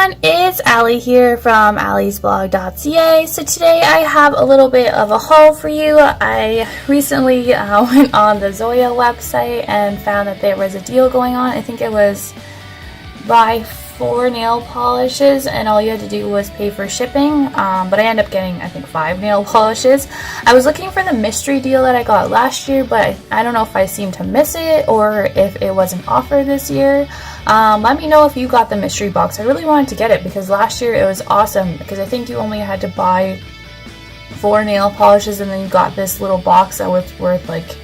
everyone, it's Allie here from alliesblog.ca. So today I have a little bit of a haul for you. I recently went on the Zoya website and found that there was a deal going on. I think it was buy 4 nail polishes and all you had to do was pay for shipping, but I ended up getting I think 5 nail polishes. I was looking for the mystery deal that I got last year, but I don't know if I seemed to miss it or if it was an offer this year. Let me know if you got the mystery box. I really wanted to get it because last year it was awesome because I think you only had to buy 4 nail polishes and then you got this little box that was worth like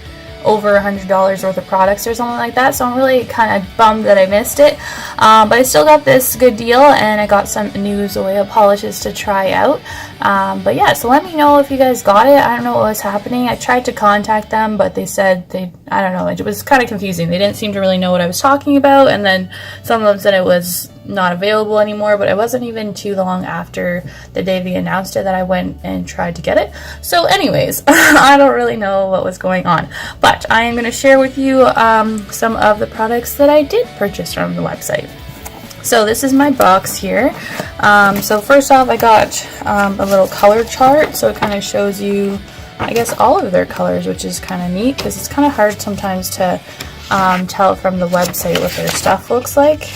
over $100 worth of products or something like that. So I'm really kind of bummed that I missed it, but I still got this good deal and I got some new Zoya polishes to try out. But yeah, so let me know if you guys got it. I don't know what was happening. I tried to contact them, but they said I don't know, it was kind of confusing. They didn't seem to really know what I was talking about, and then some of them said it was not available anymore, but it wasn't even too long after the day they announced it that I went and tried to get it. So anyways, I don't really know what was going on, but I am going to share with you some of the products that I did purchase from the website. So this is my box here. So first off, I got a little color chart, so it kind of shows you, I guess, all of their colors, which is kind of neat because it's kind of hard sometimes to tell from the website what their stuff looks like.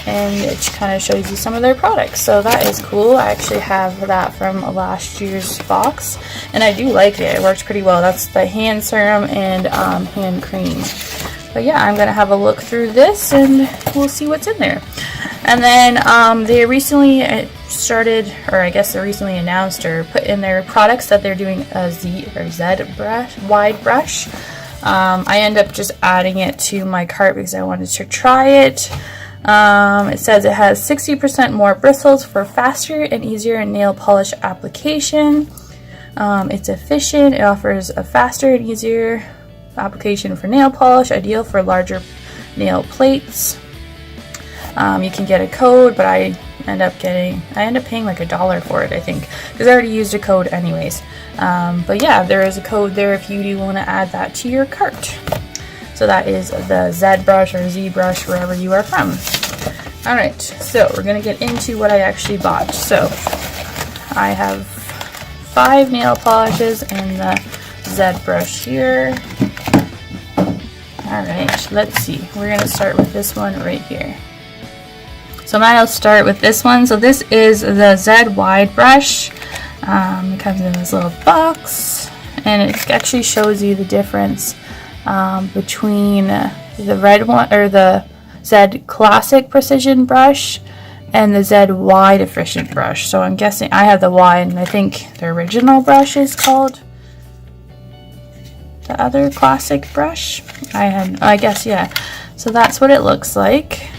And it kind of shows you some of their products, so that is cool. I actually have that from last year's box and I do like it. It works pretty well. That's the hand serum and hand cream. But yeah, I'm gonna have a look through this and we'll see what's in there. And then they recently started, or I guess they recently announced or put in their products that they're doing a Z brush, wide brush. I end up just adding it to my cart because I wanted to try it. It says it has 60% more bristles for faster and easier nail polish application. It's efficient. It offers a faster and easier application for nail polish, ideal for larger nail plates. You can get a code, but I end up paying like $1 for it, I think, because I already used a code anyways. But yeah, there is a code there if you do want to add that to your cart. So that is the Z brush or Z brush, wherever you are from. Alright, so we're going to get into what I actually bought. So I have 5 nail polishes in the Z brush here. Alright, let's see. We're going to start with this one right here. So I'm going to start with this one. So this is the Z wide brush. It comes in this little box and it actually shows you the difference between the red one, or the Z Classic Precision brush, and the Z Wide Efficient brush. So I'm guessing I have the wide, and I think the original brush is called the other classic brush. I guess, yeah. So that's what it looks like.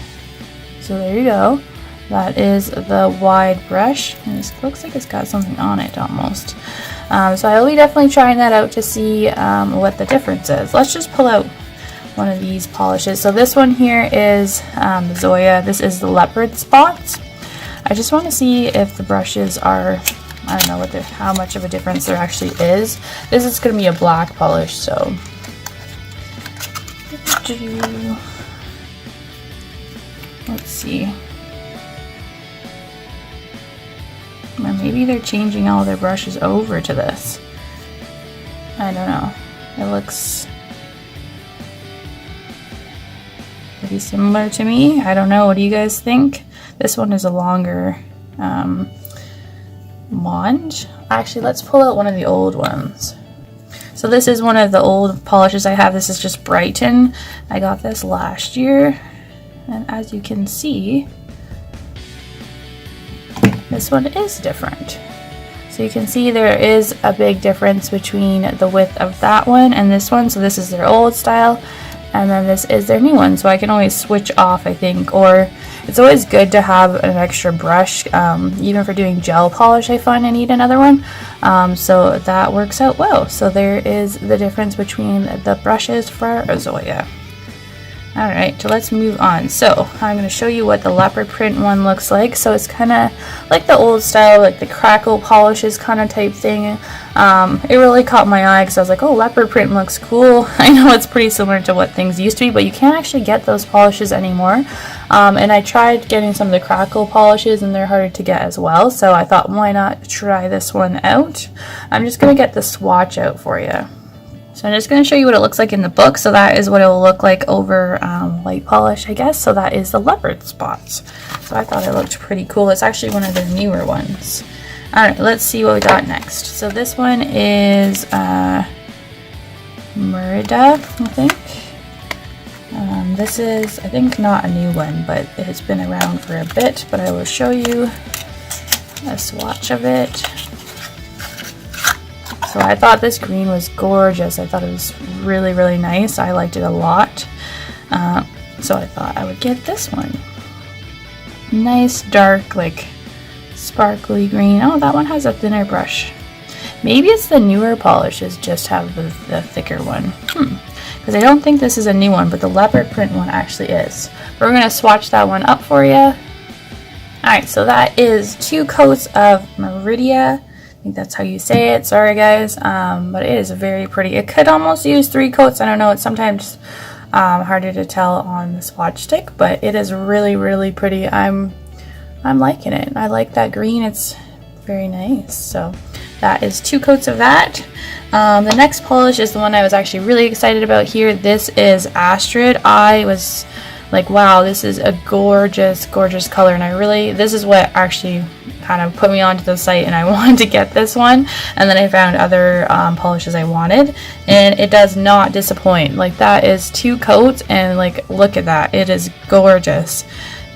So there you go. That is the wide brush, and this looks like it's got something on it almost. So I will be definitely trying that out to see what the difference is. Let's just pull out one of these polishes. So this one here is the Zoya. This is the leopard spots. I just want to see if the brushes are, I don't know how much of a difference there actually is. This is going to be a black polish, so let's see. Or maybe they're changing all their brushes over to this. I don't know. It looks pretty similar to me. I don't know. What do you guys think? This one is a longer wand. Actually, let's pull out one of the old ones. So this is one of the old polishes I have. This is just Brighton. I got this last year. And as you can see, this one is different. So you can see there is a big difference between the width of that one and this one. So this is their old style and then this is their new one. So I can always switch off, I think, or it's always good to have an extra brush. Even for doing gel polish, I find I need another one. So that works out well. So there is the difference between the brushes for Zoya. Alright, so let's move on. So I'm going to show you what the leopard print one looks like. So it's kind of like the old style, like the crackle polishes kind of type thing. It really caught my eye because I was like, oh, leopard print looks cool. I know it's pretty similar to what things used to be, but you can't actually get those polishes anymore. And I tried getting some of the crackle polishes and they're harder to get as well. So I thought, why not try this one out? I'm just going to get the swatch out for you. So I'm just going to show you what it looks like in the book. So that is what it will look like over white polish, I guess. So that is the leopard spots. So I thought it looked pretty cool. It's actually one of the newer ones. Alright, let's see what we got next. So this one is Merida, I think. This is, I think, not a new one, but it has been around for a bit. But I will show you a swatch of it. So I thought this green was gorgeous. I thought it was really, really nice. I liked it a lot. So I thought I would get this one. Nice, dark, like sparkly green. Oh, that one has a thinner brush. Maybe it's the newer polishes just have the thicker one. Because I don't think this is a new one, but the leopard print one actually is. We're going to swatch that one up for you. Alright, so that is 2 coats of Merida. I think that's how you say it. Sorry guys, but it is very pretty. It could almost use 3 coats. I don't know. It's sometimes harder to tell on the swatch stick, but it is really, really pretty. I'm liking it. I like that green. It's very nice. So that is 2 coats of that. The next polish is the one I was actually really excited about here. This is Astrid. I was like, wow, this is a gorgeous, gorgeous color, and this is what actually kind of put me onto the site, and I wanted to get this one, and then I found other polishes I wanted, and it does not disappoint. Like, that is 2 coats, and like, look at that, it is gorgeous.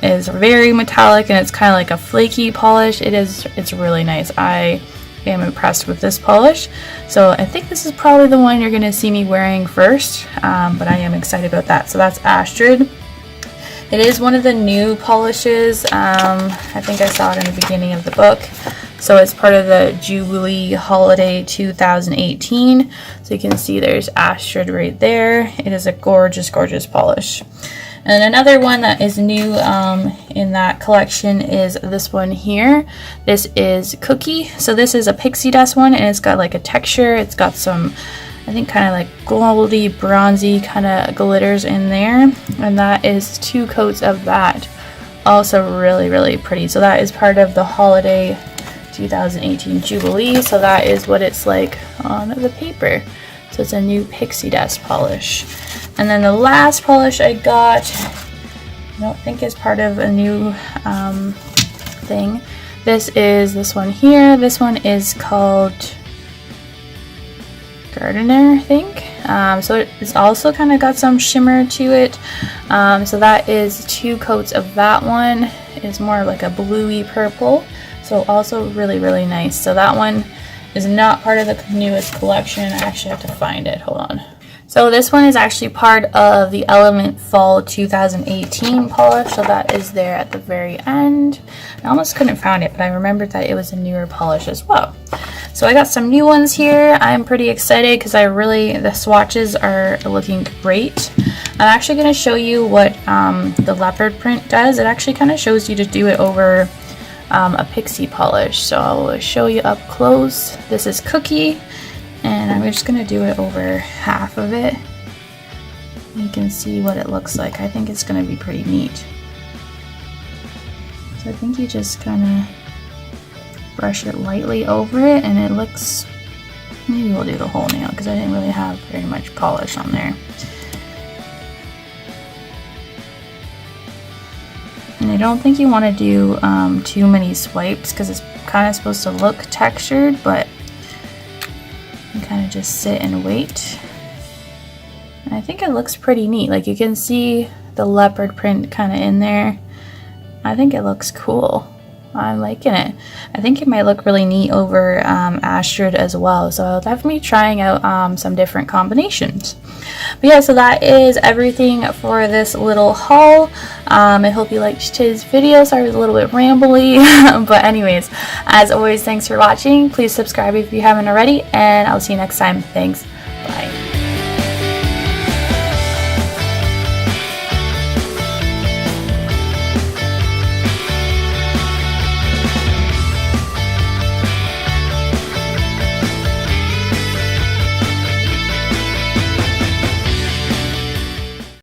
It is very metallic, and it's kind of like a flaky polish. It's really nice. I am impressed with this polish, so I think this is probably the one you're going to see me wearing first, but I am excited about that. So that's Astrid. It is one of the new polishes. I think I saw it in the beginning of the book. So it's part of the Jubilee Holiday 2018. So you can see there's Astrid right there. It is a gorgeous, gorgeous polish. And another one that is new in that collection is this one here. This is Cookie. So this is a pixie dust one, and it's got like a texture. It's got some, I think, kind of like goldy, bronzy kind of glitters in there, and that is 2 coats of that. Also really, really pretty. So that is part of the Holiday 2018 Jubilee. So that is what it's like on the paper. So it's a new pixie dust polish. And then the last polish I got, I don't think is part of a new thing. This is this one here. This one is called Gardener, I think. So it's also kind of got some shimmer to it. So that is 2 coats of that one. It's more like a bluey purple. So also really, really nice. So that one is not part of the newest collection. I actually have to find it. Hold on. So this one is actually part of the Element Fall 2018 polish. So that is there at the very end. I almost couldn't find it, but I remembered that it was a newer polish as well. So I got some new ones here. I'm pretty excited because the swatches are looking great. I'm actually going to show you what the leopard print does. It actually kind of shows you to do it over a pixie polish. So I'll show you up close. This is Cookie, and I'm just going to do it over half of it. You can see what it looks like. I think it's going to be pretty neat. So I think you just kind of brush it lightly over it, and it looks, maybe we'll do the whole nail because I didn't really have very much polish on there. And I don't think you want to do too many swipes because it's kind of supposed to look textured, but you kind of just sit and wait. And I think it looks pretty neat. Like, you can see the leopard print kind of in there. I think it looks cool. I'm liking it. I think it might look really neat over Astrid as well. So I'll definitely be trying out some different combinations. But yeah, so that is everything for this little haul. I hope you liked today's video. Sorry it was a little bit rambly. But anyways, as always, thanks for watching. Please subscribe if you haven't already, and I'll see you next time. Thanks. Bye.